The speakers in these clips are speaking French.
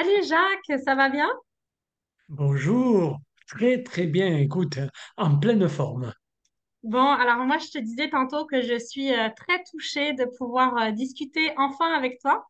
Salut Jacques, ça va bien? Bonjour, très très bien, écoute, en pleine forme. Bon, alors moi je te disais tantôt que je suis très touchée de pouvoir discuter enfin avec toi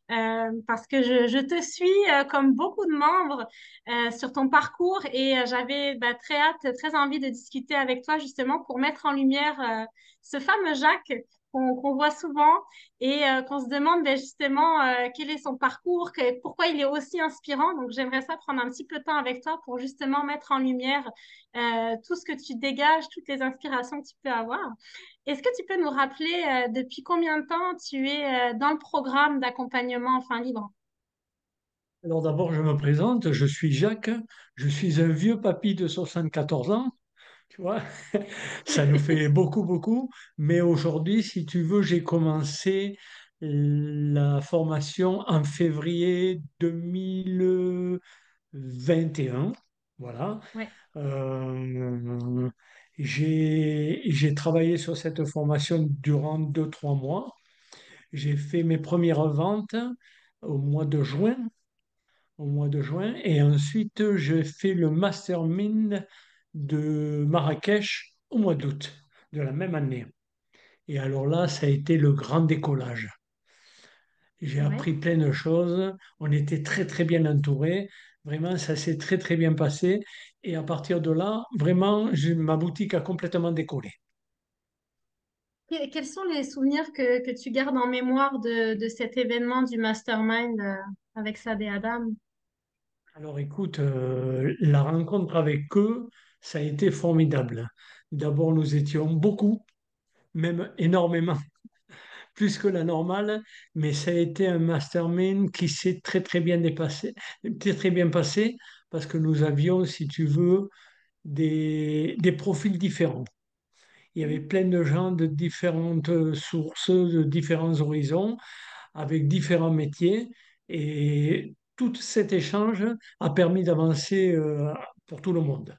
parce que je te suis comme beaucoup de membres sur ton parcours et j'avais très hâte, très envie de discuter avec toi justement pour mettre en lumière ce fameux Jacques qu'on voit souvent et qu'on se demande justement quel est son parcours, pourquoi il est aussi inspirant. Donc j'aimerais ça prendre un petit peu de temps avec toi pour justement mettre en lumière tout ce que tu dégages, toutes les inspirations que tu peux avoir. Est-ce que tu peux nous rappeler depuis combien de temps tu es dans le programme d'accompagnement enfants libres? Alors d'abord, je me présente, je suis Jacques, je suis un vieux papy de 74 ans, tu vois, ça nous fait beaucoup, beaucoup, mais aujourd'hui, si tu veux, j'ai commencé la formation en février 2021, voilà. Ouais, Euh, j'ai travaillé sur cette formation durant 2, 3 mois. J'ai fait mes premières ventes au mois de juin, et ensuite j'ai fait le mastermind de Marrakech au mois d'août de la même année. Et alors là, ça a été le grand décollage. J'ai ouais. appris plein de choses. On était très très bien entourés. Vraiment, ça s'est très très bien passé. Et à partir de là, vraiment, ma boutique a complètement décollé. Quels sont les souvenirs que tu gardes en mémoire de cet événement du mastermind avec Sad et Adam? Alors écoute, la rencontre avec eux, ça a été formidable. D'abord, nous étions beaucoup, même énormément, plus que la normale, mais ça a été un mastermind qui s'est très très bien dépassé, très très bien passé, parce que nous avions, si tu veux, des profils différents. Il y avait plein de gens de différentes sources, de différents horizons, avec différents métiers, et tout cet échange a permis d'avancer pour tout le monde.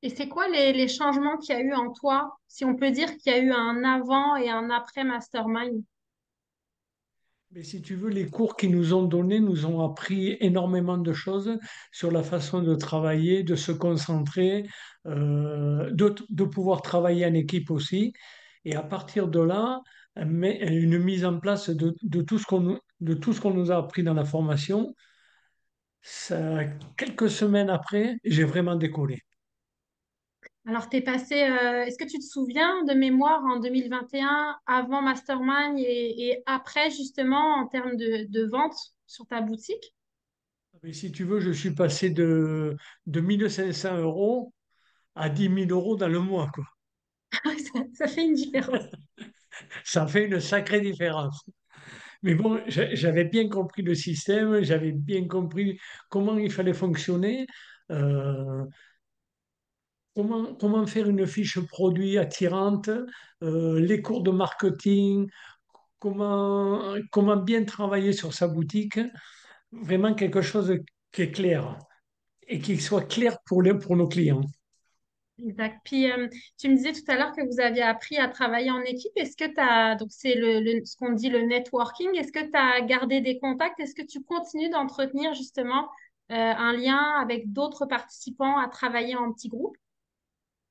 Et c'est quoi les changements qu'il y a eu en toi, si on peut dire qu'il y a eu un avant et un après mastermind? Mais si tu veux, les cours qu'ils nous ont donnés nous ont appris énormément de choses sur la façon de travailler, de se concentrer, de pouvoir travailler en équipe aussi. Et à partir de là, une mise en place de tout ce de tout ce qu'on nous a appris dans la formation, ça, quelques semaines après, j'ai vraiment décollé. Alors, t'es passé, est-ce que tu te souviens de mémoire en 2021, avant Mastermind et après, justement, en termes de vente sur ta boutique? Mais si tu veux, je suis passé de 1 500 € à 10 000 € dans le mois, quoi. Ça fait une différence. Ça fait une sacrée différence. Mais bon, j'avais bien compris le système, j'avais bien compris comment il fallait fonctionner, euh, comment faire une fiche produit attirante, les cours de marketing, comment bien travailler sur sa boutique. Vraiment quelque chose qui est clair et qui soit clair pour nos clients. Exact. Puis, tu me disais tout à l'heure que vous aviez appris à travailler en équipe. Est-ce que tu as, donc c'est ce qu'on dit le networking, est-ce que tu as gardé des contacts? Est-ce que tu continues d'entretenir justement un lien avec d'autres participants à travailler en petits groupes?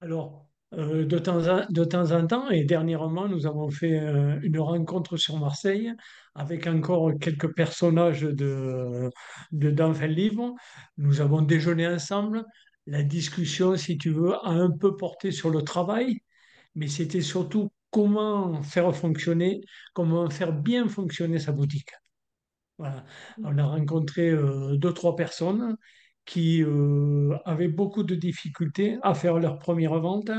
Alors, de temps en temps, et dernièrement, nous avons fait une rencontre sur Marseille avec encore quelques personnages d'Enfants Livres. Nous avons déjeuné ensemble. La discussion, si tu veux, a un peu porté sur le travail, mais c'était surtout comment faire bien fonctionner sa boutique. Voilà. On a rencontré 2, 3 personnes qui avaient beaucoup de difficultés à faire leur première vente.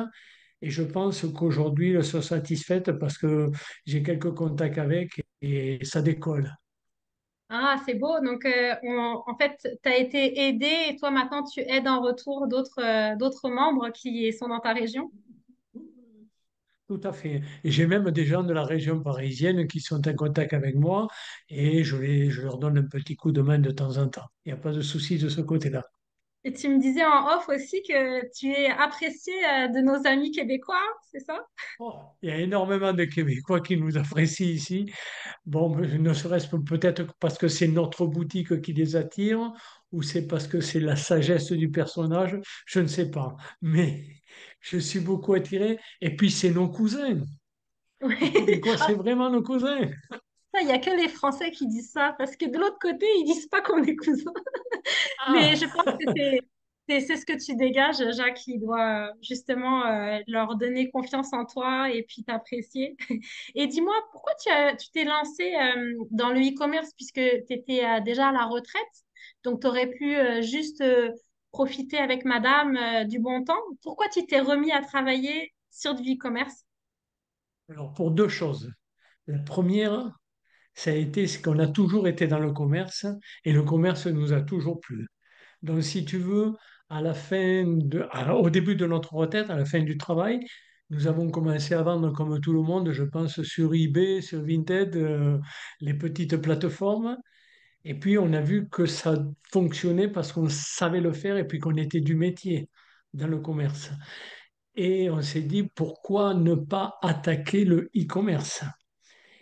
Et je pense qu'aujourd'hui, elles sont satisfaites parce que j'ai quelques contacts avec et ça décolle. Ah, c'est beau. Donc, en fait, tu as été aidé et toi, maintenant, tu aides en retour d'autres membres qui sont dans ta région. Tout à fait. Et j'ai même des gens de la région parisienne qui sont en contact avec moi et je leur donne un petit coup de main de temps en temps. Il n'y a pas de souci de ce côté-là. Et tu me disais en off aussi que tu es apprécié de nos amis québécois, c'est ça? Oh, il y a énormément de Québécois qui nous apprécient ici. Bon, ne serait-ce peut-être parce que c'est notre boutique qui les attire, ou c'est parce que c'est la sagesse du personnage, je ne sais pas. Mais je suis beaucoup attiré. Et puis c'est nos cousins. Les Oui. Québécois, c'est vraiment nos cousins. Il n'y a que les Français qui disent ça, parce que de l'autre côté, ils disent pas qu'on est cousins. Mais Ah, je pense que c'est ce que tu dégages, Jacques, qui doit justement leur donner confiance en toi et puis t'apprécier. Et dis-moi, pourquoi tu t'es lancé dans le e-commerce puisque tu étais déjà à la retraite? Donc, tu aurais pu juste profiter avec madame du bon temps. Pourquoi tu t'es remis à travailler sur du e-commerce? alors pour deux choses. La première, ça a été c'est qu'on a toujours été dans le commerce et le commerce nous a toujours plu. Donc, si tu veux, au début de notre retraite, à la fin du travail, nous avons commencé à vendre comme tout le monde, je pense, sur eBay, sur Vinted, les petites plateformes. Et puis, on a vu que ça fonctionnait parce qu'on savait le faire et puis qu'on était du métier dans le commerce. Et on s'est dit, pourquoi ne pas attaquer le e-commerce?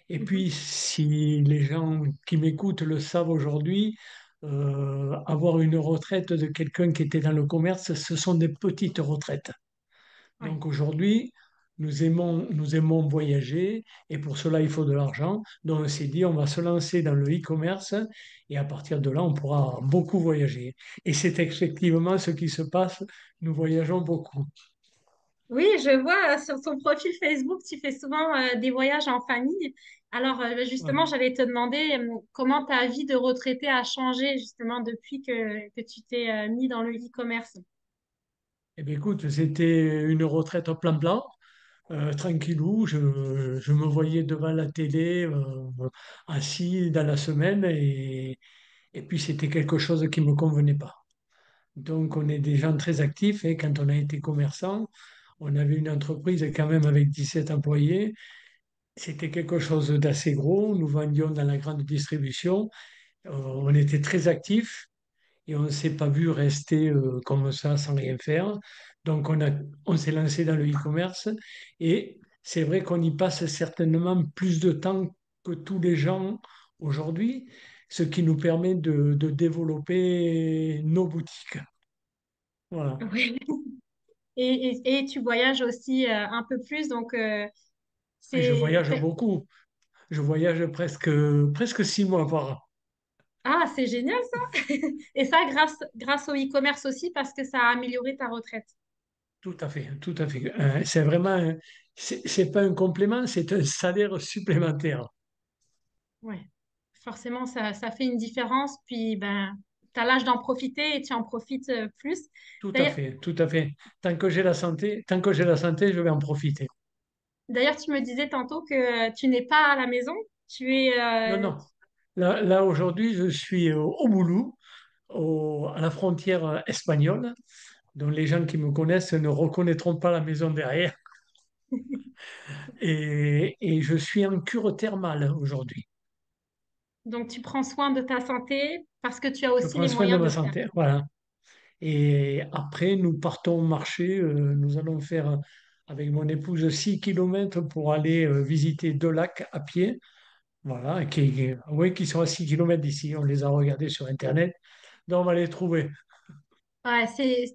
Et Mhm. puis, si les gens qui m'écoutent le savent aujourd'hui, avoir une retraite de quelqu'un qui était dans le commerce, ce sont des petites retraites. Ouais. Donc aujourd'hui, nous aimons voyager et pour cela, il faut de l'argent. Donc on s'est dit, on va se lancer dans le e-commerce et à partir de là, on pourra beaucoup voyager. Et c'est effectivement ce qui se passe. Nous voyageons beaucoup. Oui, je vois sur ton profil Facebook, tu fais souvent des voyages en famille. Alors, justement, Voilà. j'allais te demander comment ta vie de retraité a changé justement depuis que tu t'es mis dans le e-commerce. Eh bien, écoute, c'était une retraite plan-plan. Tranquillou, je me voyais devant la télé, assis dans la semaine, et puis c'était quelque chose qui ne me convenait pas. Donc on est des gens très actifs, et quand on a été commerçant, on avait une entreprise quand même avec 17 employés. C'était quelque chose d'assez gros, nous vendions dans la grande distribution. On était très actifs et on ne s'est pas vu rester comme ça sans rien faire. Donc on s'est lancé dans le e-commerce et c'est vrai qu'on y passe certainement plus de temps que tous les gens aujourd'hui, ce qui nous permet de développer nos boutiques. Voilà. Oui. Et tu voyages aussi un peu plus, donc Et je c'est... voyage beaucoup. Je voyage presque 6 mois par an. Ah, c'est génial ça! Et ça, grâce au e-commerce aussi, parce que ça a amélioré ta retraite. Tout à fait, tout à fait. C'est vraiment, c'est pas un complément, c'est un salaire supplémentaire. Ouais. Forcément, ça fait une différence. Puis, ben, tu as l'âge d'en profiter et tu en profites plus. Tout à D'ailleurs, fait, tout à fait. Tant que j'ai la santé, je vais en profiter. d'ailleurs, tu me disais tantôt que tu n'es pas à la maison. Tu es... Non, non. Là aujourd'hui, je suis au boulot, à la frontière espagnole. Donc les gens qui me connaissent ne reconnaîtront pas la maison derrière. Et je suis en cure thermale aujourd'hui. Donc, tu prends soin de ta santé parce que tu as Je aussi prends les soin de moyens de ma le faire. santé. Voilà. Et après, nous partons marcher. Nous allons faire avec mon épouse 6 kilomètres pour aller visiter deux lacs à pied. Voilà, oui, qui sont à 6 kilomètres d'ici. On les a regardés sur Internet. Donc, on va les trouver. Ouais,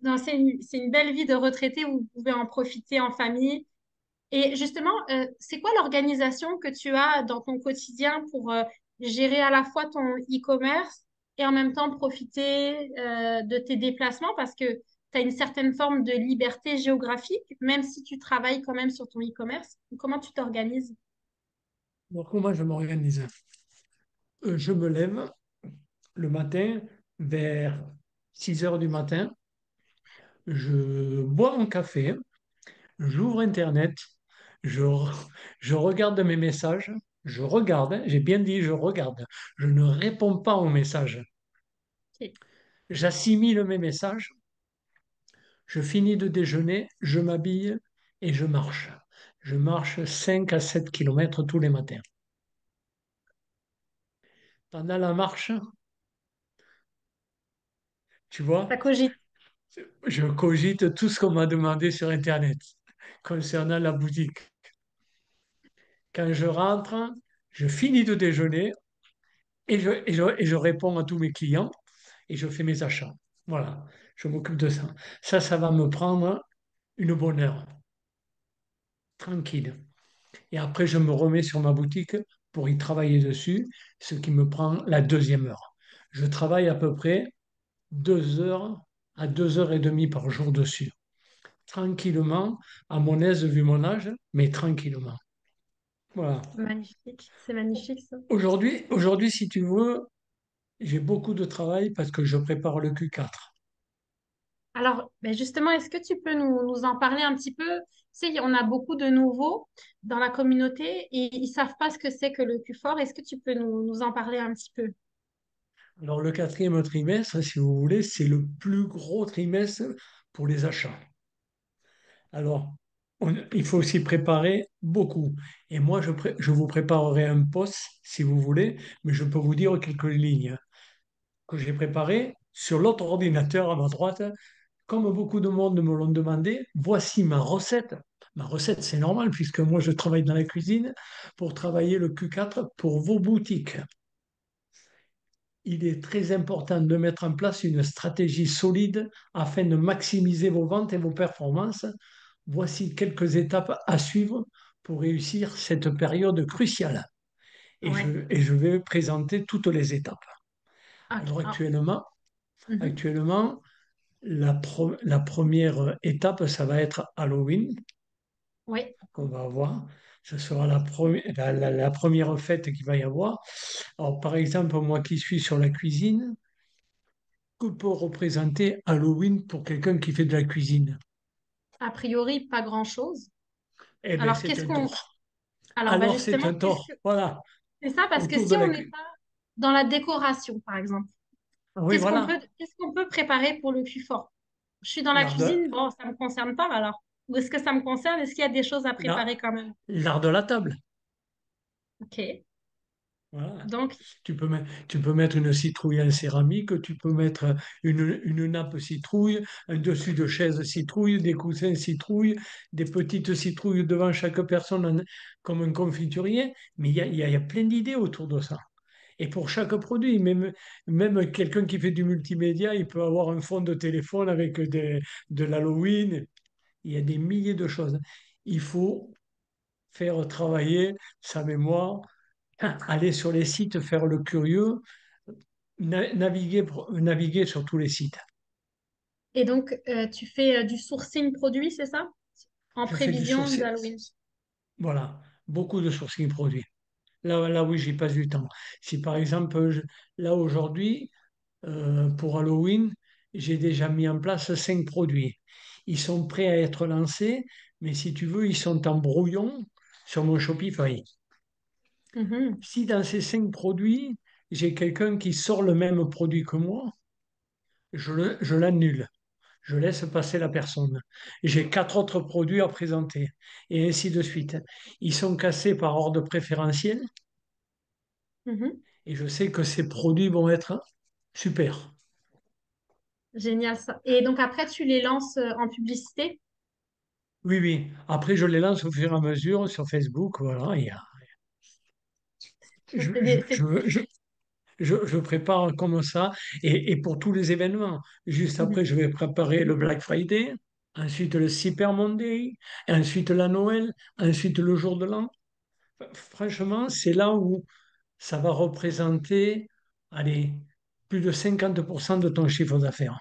non, c'est une belle vie de retraité où vous pouvez en profiter en famille. Et justement, c'est quoi l'organisation que tu as dans ton quotidien pour gérer à la fois ton e-commerce et en même temps profiter de tes déplacements parce que tu as une certaine forme de liberté géographique, même si tu travailles quand même sur ton e-commerce. Comment tu t'organises? Donc, comment je m'organise? Je me lève le matin vers 6 heures du matin. Je bois mon café. J'ouvre Internet. Je, je regarde mes messages. Je regarde, hein, j'ai bien dit je regarde. Je ne réponds pas aux messages. Ok. J'assimile mes messages. Je finis de déjeuner. Je m'habille et je marche. Je marche 5 à 7 kilomètres tous les matins. Pendant la marche, tu Ça vois, cogite. Je cogite tout ce qu'on m'a demandé sur Internet concernant la boutique. Quand je rentre, je finis de déjeuner et je réponds à tous mes clients et je fais mes achats. Voilà, je m'occupe de ça. Ça va me prendre une bonne heure, tranquille. Et après, je me remets sur ma boutique pour y travailler dessus, ce qui me prend la deuxième heure. Je travaille à peu près 2 heures à 2 heures et demie par jour dessus. Tranquillement, à mon aise vu mon âge, mais tranquillement. Voilà. Magnifique, c'est magnifique ça. Aujourd'hui, si tu veux, j'ai beaucoup de travail parce que je prépare le Q4. Alors, ben justement, est-ce que tu peux nous en parler un petit peu? Tu sais, on a beaucoup de nouveaux dans la communauté et ils savent pas ce que c'est que le Q4. Est-ce que tu peux nous en parler un petit peu? Alors, le quatrième trimestre, si vous voulez, c'est le plus gros trimestre pour les achats. Alors, il faut s'y préparer beaucoup. Et moi, je vous préparerai un post, si vous voulez, mais je peux vous dire quelques lignes que j'ai préparées sur l'autre ordinateur à ma droite. Comme beaucoup de monde me l'ont demandé, voici ma recette. Ma recette, c'est normal, puisque moi, je travaille dans la cuisine pour travailler le Q4 pour vos boutiques. Il est très important de mettre en place une stratégie solide afin de maximiser vos ventes et vos performances. Voici quelques étapes à suivre pour réussir cette période cruciale. Et je, Ouais, et je vais présenter toutes les étapes. ok. Alors Ah, mhm. actuellement, la première étape, ça va être Halloween Oui, qu'on va avoir. Ce sera la première fête qu'il va y avoir. Alors, par exemple, moi qui suis sur la cuisine, que peut représenter Halloween pour quelqu'un qui fait de la cuisine? a priori, pas grand-chose. Eh bien, Alors, c'est qu'est-ce un qu'on... tort. Alors, bah Alors, c'est justement, un qu'est-ce tort. que... Voilà. C'est ça, parce que Autour si de on la n'est cuisine. pas dans la décoration, par exemple, Oui, voilà. qu'est-ce qu'on peut préparer pour le Q4? Je suis dans la L'art de, cuisine, bon, ça me concerne pas alors. Ou est-ce que ça me concerne? Est-ce qu'il y a des choses à préparer l'art, quand même? l'art de la table. Ok. Voilà. Donc, Tu peux mettre une citrouille en céramique, tu peux mettre une nappe citrouille, un dessus de chaise citrouille, des coussins citrouille, des petites citrouilles devant chaque personne comme un confiturier. Mais il y a plein d'idées autour de ça. Et pour chaque produit, même quelqu'un qui fait du multimédia, il peut avoir un fond de téléphone avec de l'Halloween. Il y a des milliers de choses. Il faut faire travailler sa mémoire, aller sur les sites, faire le curieux, naviguer sur tous les sites. et donc, tu fais du sourcing produit, c'est ça? En Je fais du prévision sourcing, d'Halloween. voilà, beaucoup de sourcing produits. Là, oui, j'y passe du temps. Si par exemple, là aujourd'hui, pour Halloween, j'ai déjà mis en place 5 produits. Ils sont prêts à être lancés, mais si tu veux, ils sont en brouillon sur mon Shopify. Mhm. Si dans ces 5 produits, j'ai quelqu'un qui sort le même produit que moi, je l'annule. Je laisse passer la personne. J'ai 4 autres produits à présenter, et ainsi de suite. Ils sont cassés par ordre préférentiel, Mhm. et je sais que ces produits vont être super. Génial ça. Et donc après, tu les lances en publicité? Oui, oui. Après, je les lance au fur et à mesure sur Facebook. Voilà. Ça, Je, je, je, je, je prépare comme ça. Et pour tous les événements. Juste après, Mhm. je vais préparer le Black Friday, ensuite le Cyber Monday, ensuite la Noël, ensuite le jour de l'an. Franchement, c'est là où ça va représenter, allez, plus de 50% de ton chiffre d'affaires.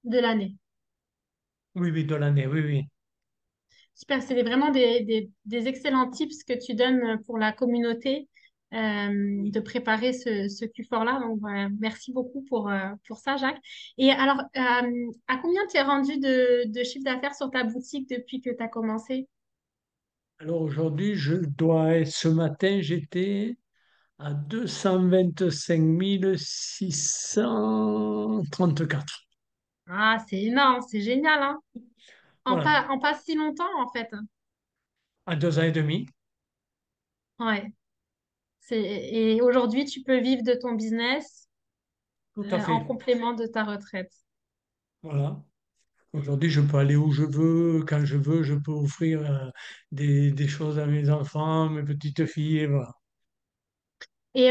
De l'année. Oui, oui, de l'année, oui, oui. Super, c'est vraiment des excellents tips que tu donnes pour la communauté de préparer ce Q4-là. Donc, voilà, merci beaucoup pour ça, Jacques. Et alors, à combien tu es rendu de chiffre d'affaires sur ta boutique depuis que tu as commencé? Alors aujourd'hui, ce matin, j'étais à 225 634. Ah, c'est énorme, c'est génial, hein? Voilà, En pas si longtemps, en fait. à 2 ans et demi, Ouais. Et aujourd'hui, tu peux vivre de ton business tout à en fait. complément de ta retraite. Voilà. Aujourd'hui, je peux aller où je veux, quand je veux, je peux offrir des choses à mes enfants, mes petites filles, et voilà. Et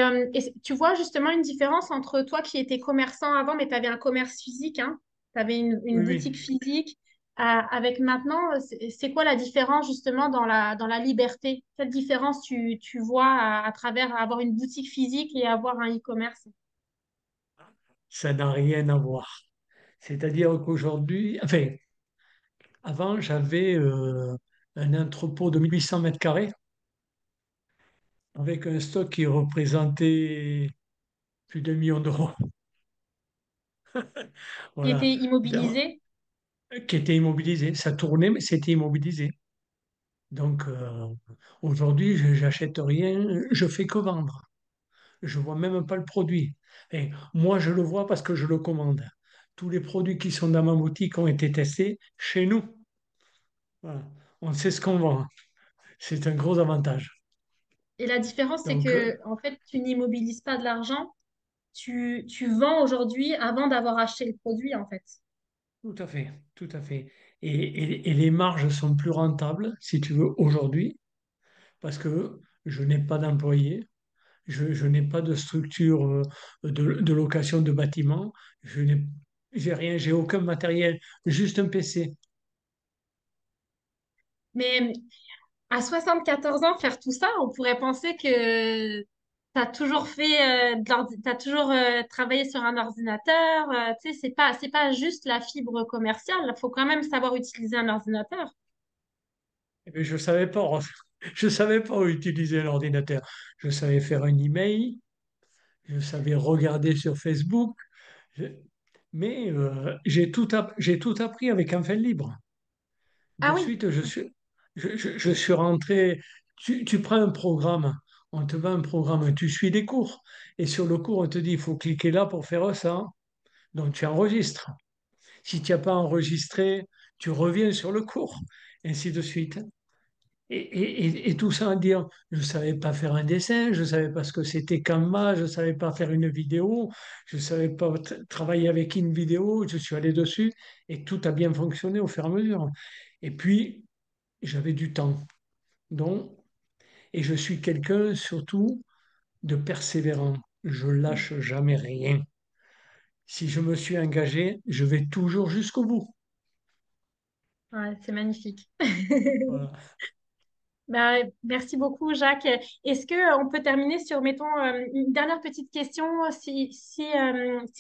tu vois justement une différence entre toi qui étais commerçant avant, mais tu avais un commerce physique, hein, tu avais une Oui, boutique oui. physique, avec maintenant, c'est quoi la différence justement dans la liberté? Quelle différence tu vois à travers avoir une boutique physique et avoir un e-commerce? Ça n'a rien à voir. C'est-à-dire qu'aujourd'hui, enfin, avant, j'avais un entrepôt de 1800 mètres carrés avec un stock qui représentait plus d'1 million d'euros. Qui Voilà. était immobilisé? Qui était immobilisé. Ça tournait, mais c'était immobilisé. Donc, aujourd'hui, j'achète rien, je fais que vendre. Je vois même pas le produit. Et moi, je le vois parce que je le commande. Tous les produits qui sont dans ma boutique ont été testés chez nous. Voilà. On sait ce qu'on vend. C'est un gros avantage. Et la différence, c'est Donc, que en fait, tu n'immobilises pas de l'argent, tu vends aujourd'hui avant d'avoir acheté le produit, en fait. tout à fait, tout à fait. Et les marges sont plus rentables, si tu veux, aujourd'hui, parce que je n'ai pas d'employés, je n'ai pas de structure de location de bâtiment, j'ai rien, j'ai aucun matériel, juste un PC. Mais à 74 ans, faire tout ça, on pourrait penser que tu as toujours t'as toujours travaillé sur un ordinateur. Tu sais, c'est pas juste la fibre commerciale. Il faut quand même savoir utiliser un ordinateur. Eh bien, je savais pas, je savais pas utiliser l'ordinateur. Je savais faire un email, je savais regarder sur Facebook, je- mais j'ai tout appris avec un fait libre. Ah De oui, suite, je suis rentré. Tu prends un programme, on te vend un programme, tu suis des cours. Et sur le cours, on te dit, il faut cliquer là pour faire ça. Donc tu enregistres. Si tu n'as pas enregistré, tu reviens sur le cours, ainsi de suite. Et tout ça à dire, je ne savais pas faire un dessin, je ne savais pas ce que c'était Canva, je ne savais pas faire une vidéo, je ne savais pas travailler avec une vidéo, je suis allé dessus et tout a bien fonctionné au fur et à mesure. Et puis, j'avais du temps. Donc, et je suis quelqu'un surtout de persévérant. Je lâche jamais rien. Si je me suis engagé, je vais toujours jusqu'au bout. ouais, c'est magnifique. Voilà. Bah, merci beaucoup, Jacques. Est-ce que on peut terminer sur, mettons, une dernière petite question, si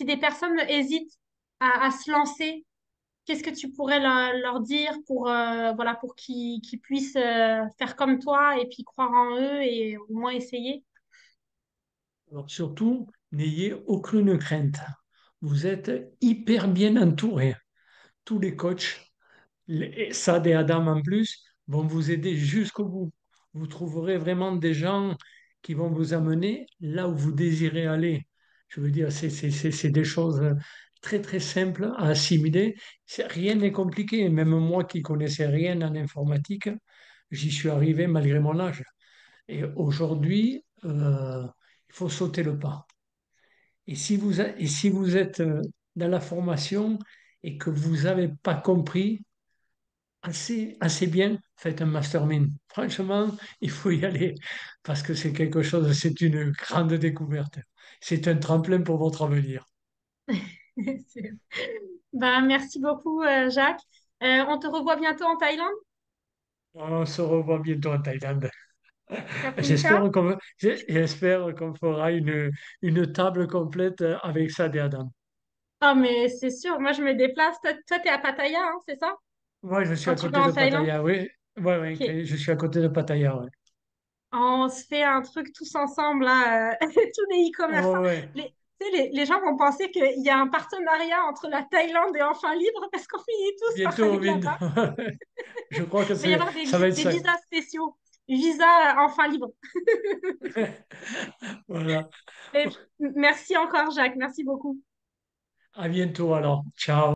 des personnes hésitent à se lancer, qu'est-ce que tu pourrais leur dire pour, voilà, pour qu'ils puissent faire comme toi et puis croire en eux et au moins essayer? Alors surtout, n'ayez aucune crainte. Vous êtes hyper bien entouré. Tous les coachs, Sad et Adam en plus, vont vous aider jusqu'au bout. Vous trouverez vraiment des gens qui vont vous amener là où vous désirez aller. Je veux dire, c'est des choses très très simples à assimiler. Rien n'est compliqué. Même moi qui connaissais rien en informatique, j'y suis arrivé malgré mon âge. Et aujourd'hui, il faut sauter le pas. Et si vous êtes dans la formation et que vous n'avez pas compris, assez bien, faites un mastermind. Franchement, il faut y aller parce que c'est quelque chose, c'est une grande découverte. C'est un tremplin pour votre avenir. C'est- Ben, merci beaucoup, Jacques. On te revoit bientôt en Thaïlande, On se revoit bientôt en Thaïlande. Kapunka. J'espère qu'on fera une table complète avec ça et Adam. Ah, mais c'est sûr, moi je me déplace. Toi, t'es à Pattaya, hein, c'est ça? Moi, je suis Quand à tu vas côté en de Thaïlande? Pattaya, oui. Oui, oui, Ok. je suis à côté de Pattaya, oui. On se fait un truc tous ensemble, là, tous les Oui, e-commerçants. oui. Tu sais, les gens vont penser qu'il y a un partenariat entre la Thaïlande et Enfin Libre parce qu'on finit tous par Bientôt, aller bientôt. là-bas. Je crois que Il va y avoir ça va être des ça. visas spéciaux, visa Enfin Libre. Voilà. Et merci encore, Jacques. Merci beaucoup. À bientôt alors. Ciao.